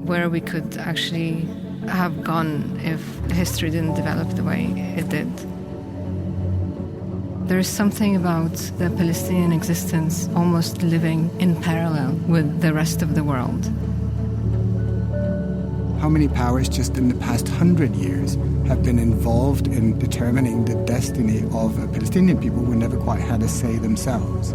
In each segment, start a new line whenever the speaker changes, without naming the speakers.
Where we could actually have gone if history didn't develop the way it did. There's something about the Palestinian existence almost living in parallel with the rest of the world.
How many powers just in the past 100 years have been involved in determining the destiny of Palestinian people who never quite had a say themselves?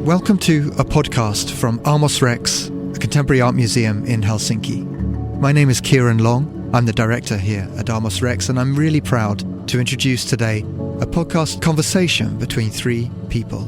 Welcome to a podcast from Amos Rex, a contemporary art museum in Helsinki. My name is Kieran Long. I'm the director here at Amos Rex, and I'm really proud to introduce today a podcast conversation between three people.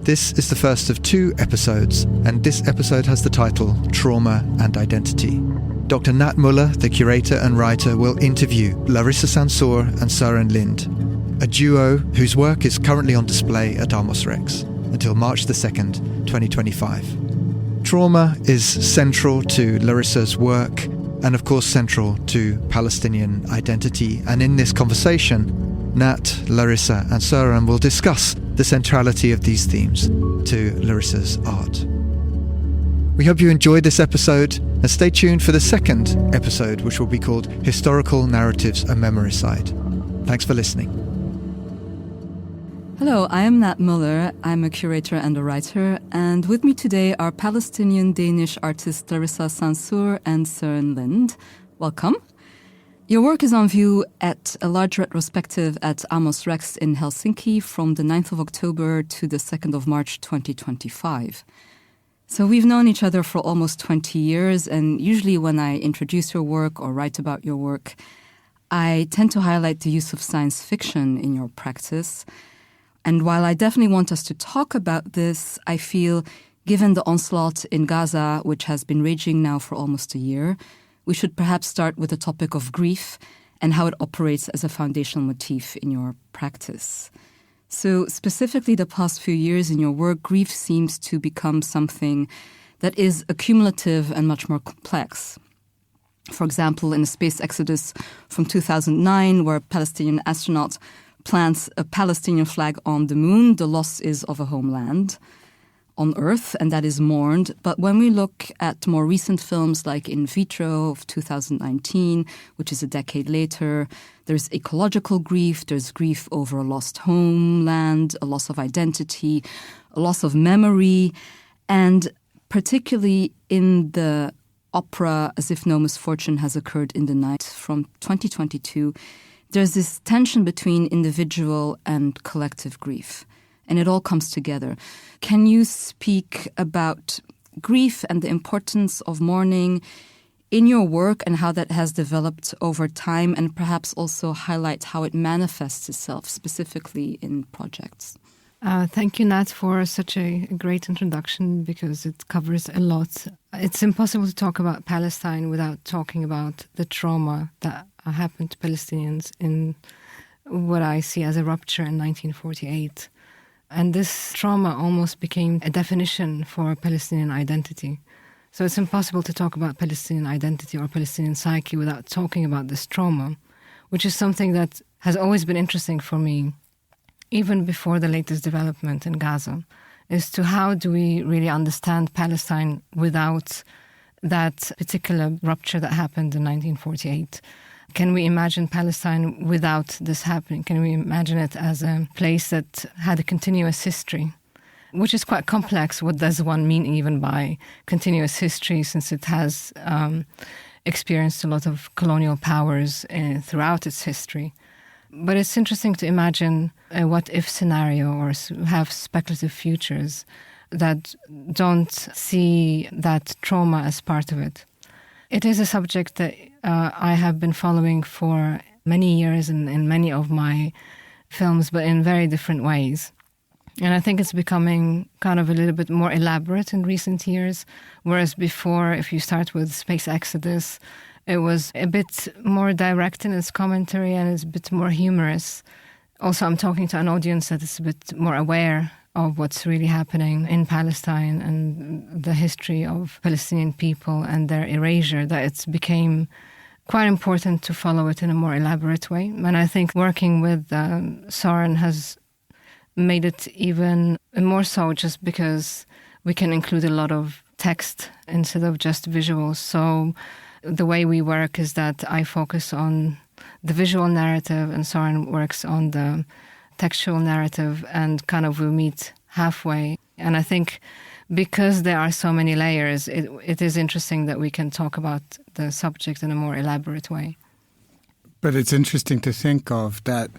This is the first of two episodes, and this episode has the title Trauma and Identity. Dr. Nat Muller, the curator and writer, will interview Larissa Sansour and Søren Lind, a duo whose work is currently on display at Amos Rex until March the 2nd, 2025. Trauma is central to Larissa's work and of course central to Palestinian identity. And in this conversation, Nat, Larissa and Søren will discuss the centrality of these themes to Larissa's art. We hope you enjoyed this episode and stay tuned for the second episode, which will be called Historical Narratives and Memoricide. Thanks for listening.
Hello, I am Nat Muller. I'm a curator and a writer, and with me today are Palestinian-Danish artists Larissa Sansour and Søren Lind. Welcome. Your work is on view at a large retrospective at Amos Rex in Helsinki from the 9th of October to the 2nd of March 2025. So we've known each other for almost 20 years, and usually when I introduce your work or write about your work, I tend to highlight the use of science fiction in your practice. And while I definitely want us to talk about this, I feel, given the onslaught in Gaza, which has been raging now for almost a year, we should perhaps start with the topic of grief and how it operates as a foundational motif in your practice. So specifically the past few years in your work, grief seems to become something that is accumulative and much more complex. For example, in the space exodus from 2009, where a Palestinian astronaut plants a Palestinian flag on the moon, the loss is of a homeland on Earth, and that is mourned. But when we look at more recent films like In Vitro of 2019, which is a decade later, there's ecological grief, there's grief over a lost homeland, a loss of identity, a loss of memory, and particularly in the opera As If No Misfortune Has Occurred in the Night from 2022, there's this tension between individual and collective grief, and it all comes together. Can you speak about grief and the importance of mourning in your work and how that has developed over time, and perhaps also highlight how it manifests itself specifically in projects?
Thank you, Nat, for such a great introduction, because it covers a lot. It's impossible to talk about Palestine without talking about the trauma that happened to Palestinians in what I see as a rupture in 1948. And this trauma almost became a definition for Palestinian identity. So it's impossible to talk about Palestinian identity or Palestinian psyche without talking about this trauma, which is something that has always been interesting for me, even before the latest development in Gaza, is to how do we really understand Palestine without that particular rupture that happened in 1948? Can we imagine Palestine without this happening? Can we imagine it as a place that had a continuous history, which is quite complex? What does one mean even by continuous history, since it has experienced a lot of colonial powers throughout its history? But it's interesting to imagine a what-if scenario or have speculative futures that don't see that trauma as part of it. It is a subject that I have been following for many years in many of my films, but in very different ways. And I think it's becoming kind of a little bit more elaborate in recent years, whereas before, if you start with Space Exodus, it was a bit more direct in its commentary and it's a bit more humorous. Also, I'm talking to an audience that is a bit more aware of what's really happening in Palestine and the history of Palestinian people and their erasure, that it's became quite important to follow it in a more elaborate way. And I think working with Søren has made it even more so, just because we can include a lot of text instead of just visuals. So the way we work is that I focus on the visual narrative and Søren works on the textual narrative, and kind of we meet halfway. And I think because there are so many layers, it is interesting that we can talk about the subject in a more elaborate way.
But it's interesting to think of that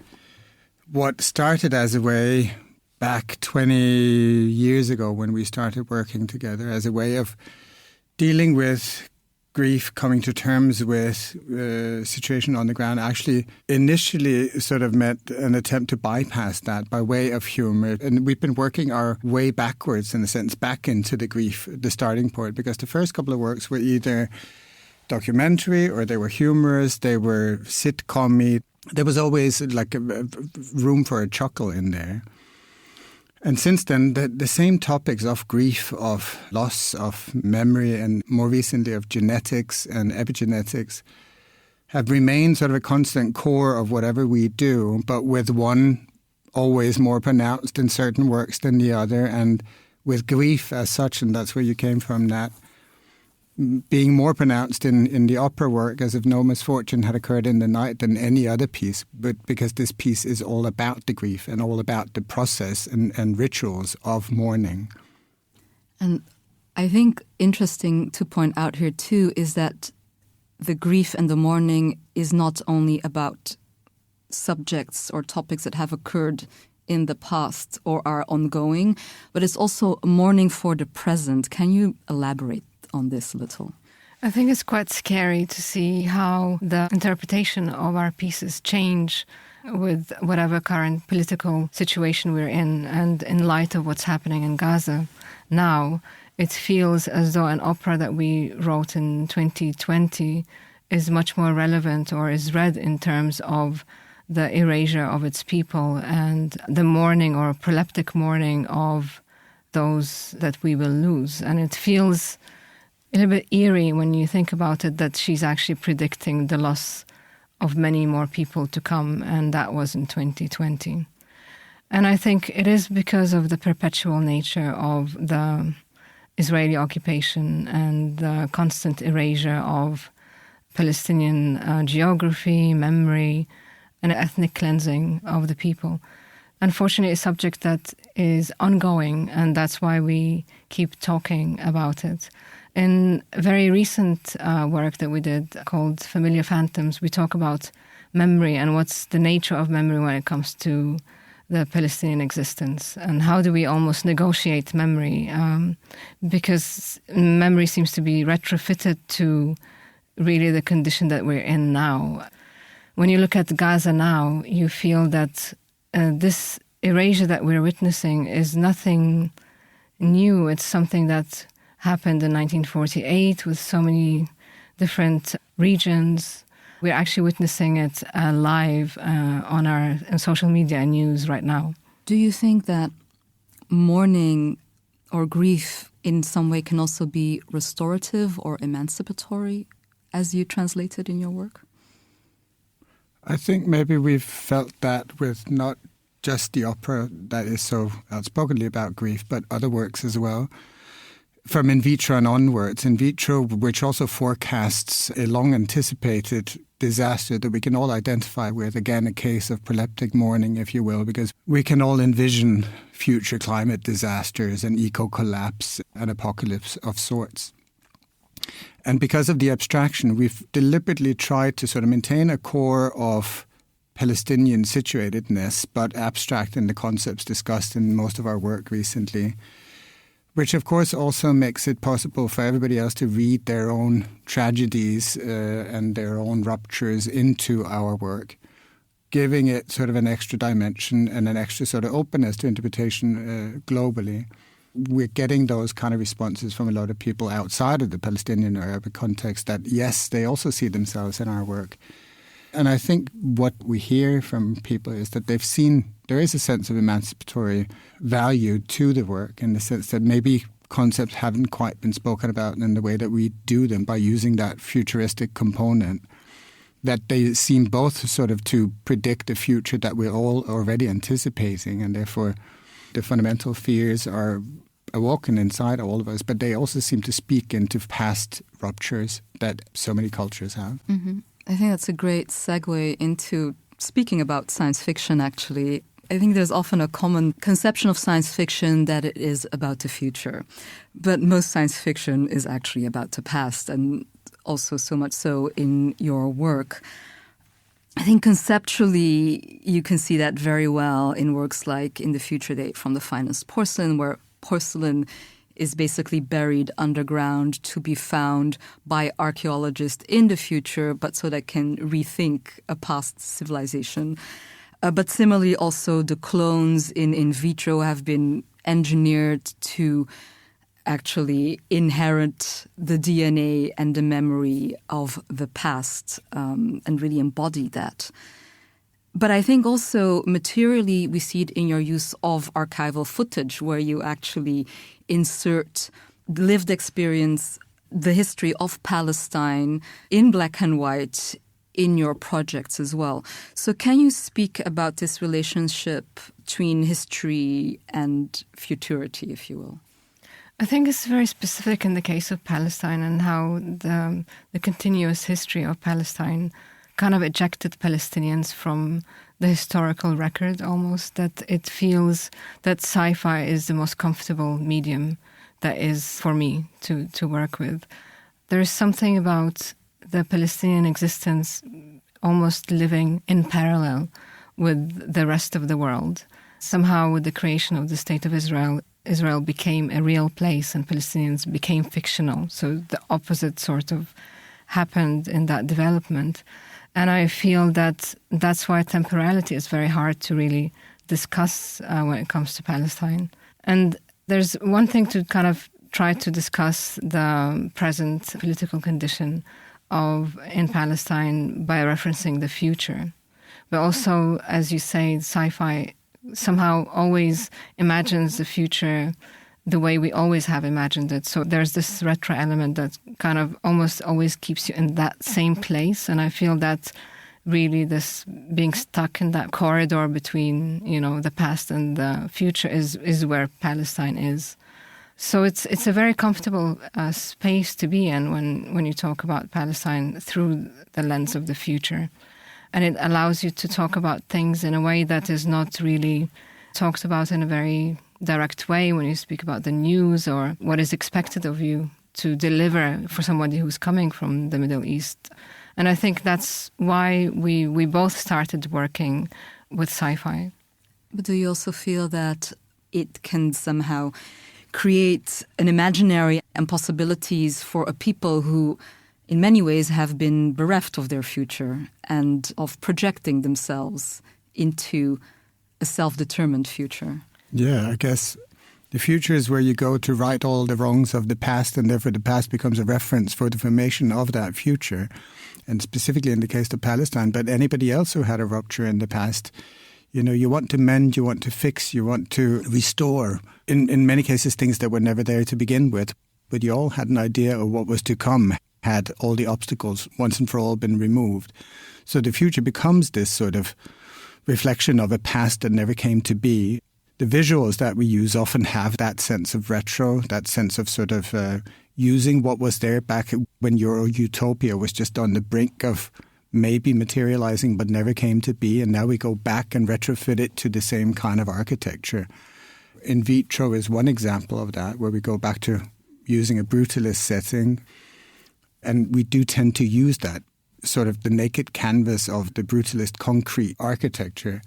what started as a way back 20 years ago when we started working together as a way of dealing with grief, coming to terms with the situation on the ground, actually initially sort of met an attempt to bypass that by way of humor. And we've been working our way backwards, in a sense, back into the grief, the starting point, because the first couple of works were either documentary or they were humorous, they were sitcom-y. There was always like a room for a chuckle in there. And since then, the same topics of grief, of loss, of memory, and more recently of genetics and epigenetics have remained sort of a constant core of whatever we do, but with one always more pronounced in certain works than the other, and with grief as such, and that's where you came from, Nat, being more pronounced in the opera work, as if no misfortune had occurred in the night, than any other piece, but because this piece is all about the grief and all about the process and rituals of mourning.
And I think interesting to point out here too is that the grief and the mourning is not only about subjects or topics that have occurred in the past or are ongoing, but it's also mourning for the present. Can you elaborate on this a little?
I think it's quite scary to see how the interpretation of our pieces change with whatever current political situation we're in. And in light of what's happening in Gaza now, it feels as though an opera that we wrote in 2020 is much more relevant, or is read in terms of the erasure of its people and the mourning or proleptic mourning of those that we will lose. And it feels a little bit eerie when you think about it, that she's actually predicting the loss of many more people to come, and that was in 2020. And I think it is because of the perpetual nature of the Israeli occupation and the constant erasure of Palestinian geography, memory, and ethnic cleansing of the people. Unfortunately, a subject that is ongoing, and that's why we keep talking about it. In a very recent work that we did called Familiar Phantoms, we talk about memory and what's the nature of memory when it comes to the Palestinian existence, and how do we almost negotiate memory, because memory seems to be retrofitted to really the condition that we're in now. When you look at Gaza now, you feel that this erasure that we're witnessing is nothing new. It's something that happened in 1948 with so many different regions. We're actually witnessing it live on our social media and news right now.
Do you think that mourning or grief in some way can also be restorative or emancipatory, as you translate it in your work?
I think maybe we've felt that with not just the opera that is so outspokenly about grief, but other works as well. From In Vitro and onwards, In Vitro, which also forecasts a long-anticipated disaster that we can all identify with, again, a case of proleptic mourning, if you will, because we can all envision future climate disasters and eco-collapse and apocalypse of sorts. And because of the abstraction, we've deliberately tried to sort of maintain a core of Palestinian situatedness, but abstract in the concepts discussed in most of our work recently, which of course also makes it possible for everybody else to read their own tragedies and their own ruptures into our work, giving it sort of an extra dimension and an extra sort of openness to interpretation globally. We're getting those kind of responses from a lot of people outside of the Palestinian or Arab context that, yes, they also see themselves in our work. And I think what we hear from people is that they've seen there is a sense of emancipatory value to the work, in the sense that maybe concepts haven't quite been spoken about in the way that we do them by using that futuristic component, that they seem both sort of to predict a future that we're all already anticipating, and therefore the fundamental fears are awoken inside all of us, but they also seem to speak into past ruptures that so many cultures have.
Mm-hmm. I think that's a great segue into speaking about science fiction, actually. I think there's often a common conception of science fiction that it is about the future. But most science fiction is actually about the past, and also so much so in your work. I think conceptually you can see that very well in works like In the Future Date from the Finest Porcelain, where porcelain is basically buried underground to be found by archaeologists in the future, but so they can rethink a past civilization. But similarly, also the clones in vitro have been engineered to actually inherit the DNA and the memory of the past and really embody that. But I think also materially we see it in your use of archival footage, where you actually insert lived experience, the history of Palestine in black and white in your projects as well. So can you speak about this relationship between history and futurity, if you will?
I think it's very specific in the case of Palestine, and how the continuous history of Palestine kind of ejected Palestinians from the historical record almost, that it feels that sci-fi is the most comfortable medium that is for me to work with. There is something about the Palestinian existence almost living in parallel with the rest of the world. Somehow with the creation of the State of Israel, Israel became a real place and Palestinians became fictional. So the opposite sort of happened in that development. And I feel that that's why temporality is very hard to really discuss when it comes to Palestine. And there's one thing to kind of try to discuss the present political condition in Palestine by referencing the future. But also, as you say, sci-fi somehow always imagines the future the way we always have imagined it. So there's this retro element that kind of almost always keeps you in that same place. And I feel that really this being stuck in that corridor between, the past and the future is where Palestine is. So it's a very comfortable space to be in when you talk about Palestine through the lens of the future. And it allows you to talk about things in a way that is not really talked about in a very direct way when you speak about the news or what is expected of you to deliver for somebody who's coming from the Middle East. And I think that's why we both started working with sci-fi.
But do you also feel that it can somehow create an imaginary and possibilities for a people who in many ways have been bereft of their future and of projecting themselves into a self-determined future?
Yeah, I guess the future is where you go to right all the wrongs of the past, and therefore the past becomes a reference for the formation of that future. And specifically in the case of Palestine, but anybody else who had a rupture in the past, you want to mend, you want to fix, you want to restore. In many cases, things that were never there to begin with. But you all had an idea of what was to come, had all the obstacles once and for all been removed. So the future becomes this sort of reflection of a past that never came to be. The visuals that we use often have that sense of retro, that sense of sort of using what was there back when your utopia was just on the brink of maybe materializing but never came to be, and now we go back and retrofit it to the same kind of architecture. In vitro is one example of that, where we go back to using a brutalist setting, and we do tend to use that sort of the naked canvas of the brutalist concrete architecture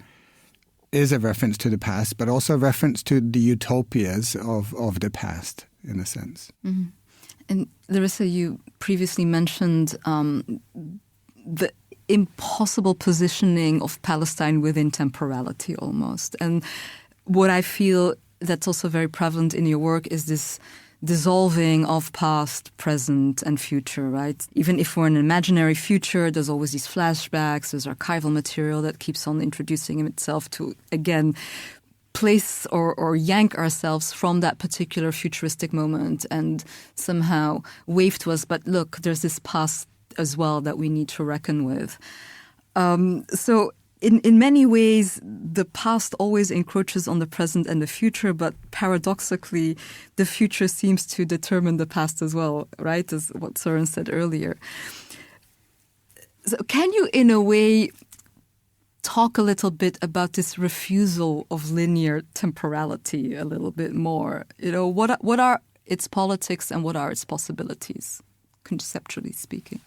is a reference to the past, but also a reference to the utopias of the past, in a sense.
Mm-hmm. And Larissa, you previously mentioned the impossible positioning of Palestine within temporality almost. And what I feel that's also very prevalent in your work is this dissolving of past, present, and future, right? Even if we're in an imaginary future, there's always these flashbacks, there's archival material that keeps on introducing itself to, again, place or yank ourselves from that particular futuristic moment and somehow wave to us, but look, there's this past as well that we need to reckon with. So in many ways, the past always encroaches on the present and the future, but paradoxically, the future seems to determine the past as well, right? As what Søren said earlier. So can you, in a way, talk a little bit about this refusal of linear temporality a little bit more? You know, what are its politics and what are its possibilities, conceptually speaking?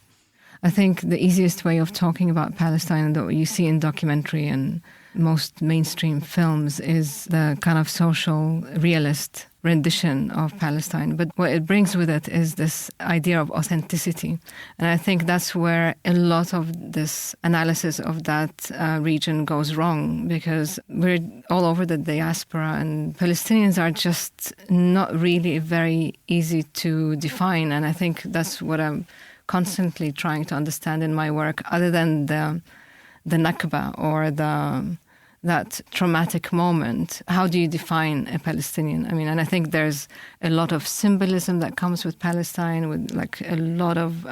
I think the easiest way of talking about Palestine that you see in documentary and most mainstream films is the kind of social realist rendition of Palestine. But what it brings with it is this idea of authenticity. And I think that's where a lot of this analysis of that region goes wrong, because we're all over the diaspora and Palestinians are just not really very easy to define. And I think that's what I'm constantly trying to understand in my work, other than the Nakba or that traumatic moment. How do you define a Palestinian? I mean, and I think there's a lot of symbolism that comes with Palestine, with like a lot of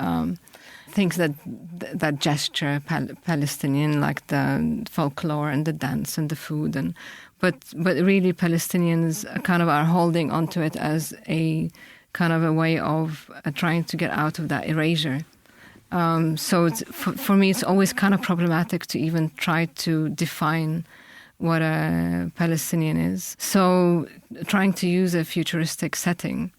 things that gesture Palestinian, like the folklore and the dance and the food, but really Palestinians kind of are holding onto it as a kind of a way of trying to get out of that erasure. So for me, it's always kind of problematic to even try to define what a Palestinian is. So trying to use a futuristic setting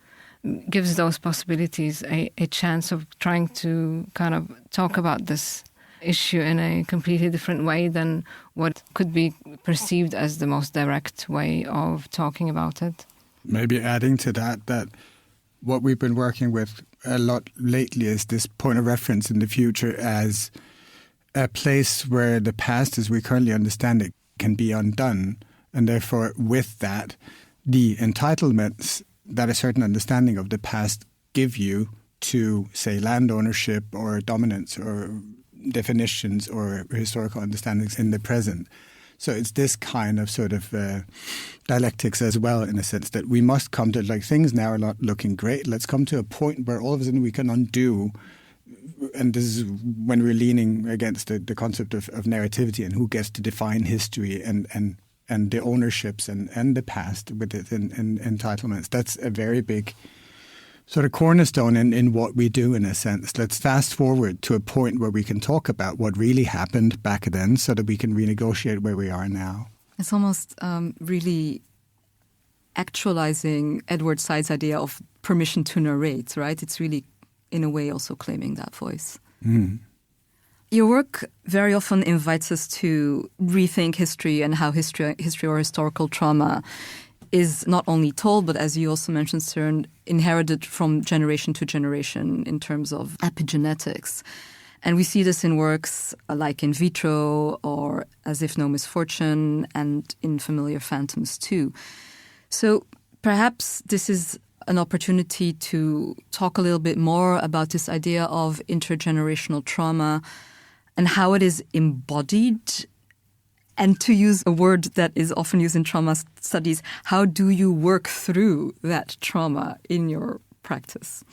gives those possibilities a chance of trying to kind of talk about this issue in a completely different way than what could be perceived as the most direct way of talking about it.
Maybe adding to that what we've been working with a lot lately is this point of reference in the future as a place where the past, as we currently understand it, can be undone. And therefore, with that, the entitlements that a certain understanding of the past give you to, say, land ownership or dominance or definitions or historical understandings in the present. So it's this kind of sort of dialectics as well, in a sense that we must come to, like, things now are not looking great. Let's come to a point where all of a sudden we can undo. And this is when we're leaning against the concept of narrativity and who gets to define history and the ownerships and the past with it and entitlements. That's a very big sort of cornerstone in what we do, in a sense. Let's fast forward to a point where we can talk about what really happened back then so that we can renegotiate where we are now.
It's almost really actualizing Edward Said's idea of permission to narrate, right? It's really, in a way, also claiming that voice.
Mm.
Your work very often invites us to rethink history and how history or historical trauma is not only told, but as you also mentioned, Søren, inherited from generation to generation in terms of epigenetics. And we see this in works like In Vitro or As If No Misfortune and in Familiar Phantoms too. So perhaps this is an opportunity to talk a little bit more about this idea of intergenerational trauma and how it is embodied. And to use a word that is often used in trauma studies, how do you work through that trauma in your practice?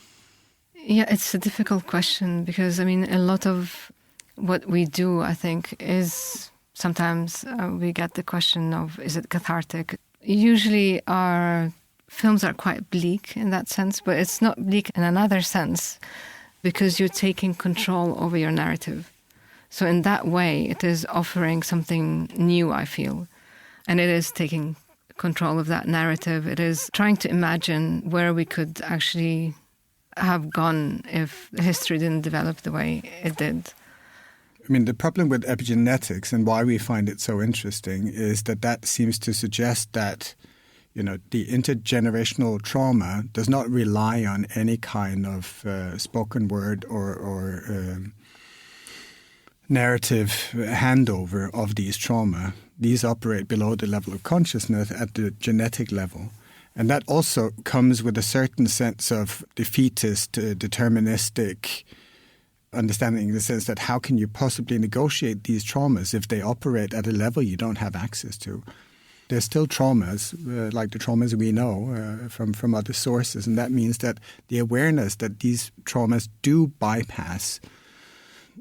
Yeah, it's a difficult question because, I mean, a lot of what we do, I think, is sometimes we get the question of, is it cathartic? Usually our films are quite bleak in that sense, but it's not bleak in another sense because you're taking control over your narrative. So in that way, it is offering something new, I feel. And it is taking control of that narrative. It is trying to imagine where we could actually have gone if history didn't develop the way it did.
I mean, the problem with epigenetics and why we find it so interesting is that seems to suggest that, you know, the intergenerational trauma does not rely on any kind of spoken word or narrative handover of these trauma. These operate below the level of consciousness at the genetic level. And that also comes with a certain sense of defeatist, deterministic understanding, in the sense that how can you possibly negotiate these traumas if they operate at a level you don't have access to? There's still traumas, like the traumas we know from other sources, and that means that the awareness that these traumas do bypass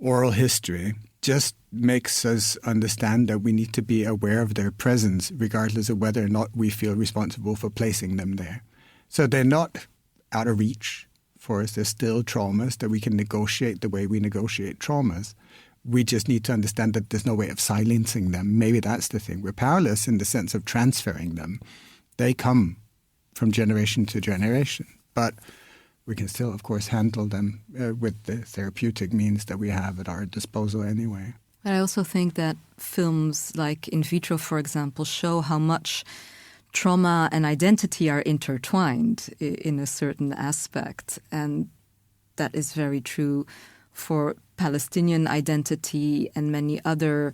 oral history just makes us understand that we need to be aware of their presence, regardless of whether or not we feel responsible for placing them there. So they're not out of reach for us. There's still traumas that we can negotiate the way we negotiate traumas. We just need to understand that there's no way of silencing them. Maybe that's the thing. We're powerless in the sense of transferring them. They come from generation to generation. But we can still, of course, handle them with the therapeutic means that we have at our disposal anyway.
But I also think that films like In Vitro, for example, show how much trauma and identity are intertwined in a certain aspect. And that is very true for Palestinian identity and many other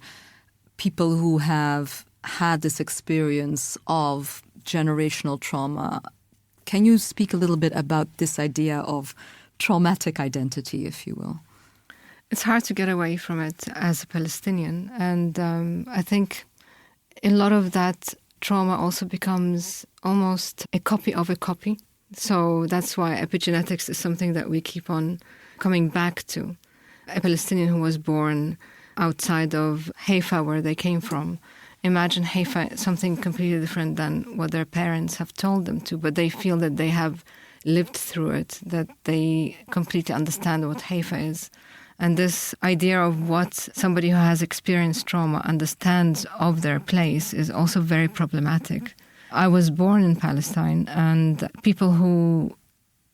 people who have had this experience of generational trauma. Can you speak a little bit about this idea of traumatic identity, if you will?
It's hard to get away from it as a Palestinian. And I think a lot of that trauma also becomes almost a copy of a copy. So that's why epigenetics is something that we keep on coming back to. A Palestinian who was born outside of Haifa, where they came from. Imagine Haifa, something completely different than what their parents have told them to, but they feel that they have lived through it, that they completely understand what Haifa is. And this idea of what somebody who has experienced trauma understands of their place is also very problematic. I was born in Palestine, and people who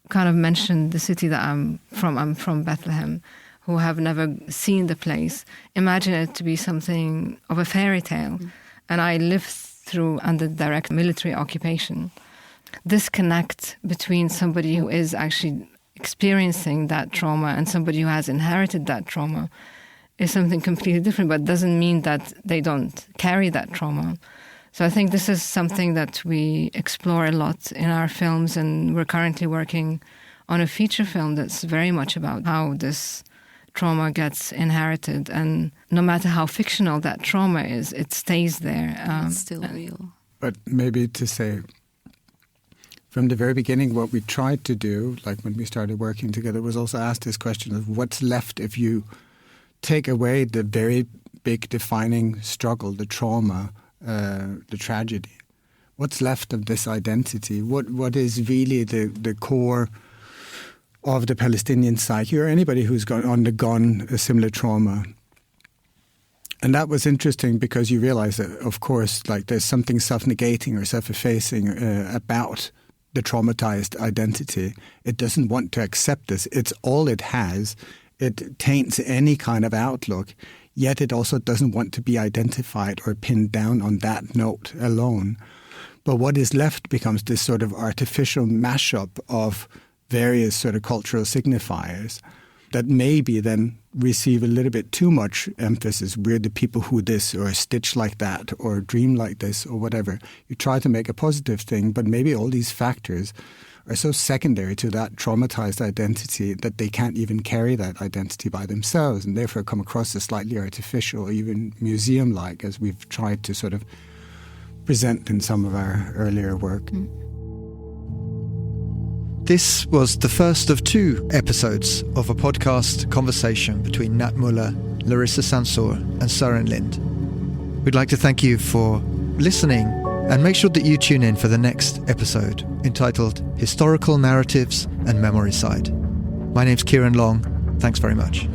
kind of mentioned the city that I'm from Bethlehem, who have never seen the place, imagine it to be something of a fairy tale. And I lived through under direct military occupation. Disconnect between somebody who is actually experiencing that trauma and somebody who has inherited that trauma is something completely different, but doesn't mean that they don't carry that trauma. So I think this is something that we explore a lot in our films, and we're currently working on a feature film that's very much about how this trauma gets inherited, and no matter how fictional that trauma is, it stays there.
It's still real.
But maybe to say, from the very beginning, what we tried to do, like when we started working together, was also ask this question of what's left if you take away the very big defining struggle, the trauma, the tragedy. What's left of this identity? What is really the core of the Palestinian psyche, or anybody who's undergone a similar trauma? And that was interesting because you realize that, of course, like there's something self-negating or self-effacing about the traumatized identity. It doesn't want to accept this. It's all it has. It taints any kind of outlook, yet it also doesn't want to be identified or pinned down on that note alone. But what is left becomes this sort of artificial mashup of various sort of cultural signifiers that maybe then receive a little bit too much emphasis. We're the people who this, or stitch like that, or dream like this, or whatever. You try to make a positive thing, but maybe all these factors are so secondary to that traumatized identity that they can't even carry that identity by themselves, and therefore come across as slightly artificial, or even museum-like, as we've tried to sort of present in some of our earlier work.
This was the first of 2 episodes of a podcast conversation between Nat Muller, Larissa Sansour and Søren Lind. We'd like to thank you for listening, and make sure that you tune in for the next episode entitled Historical Narratives and Memory Side. My name's Kieran Long. Thanks very much.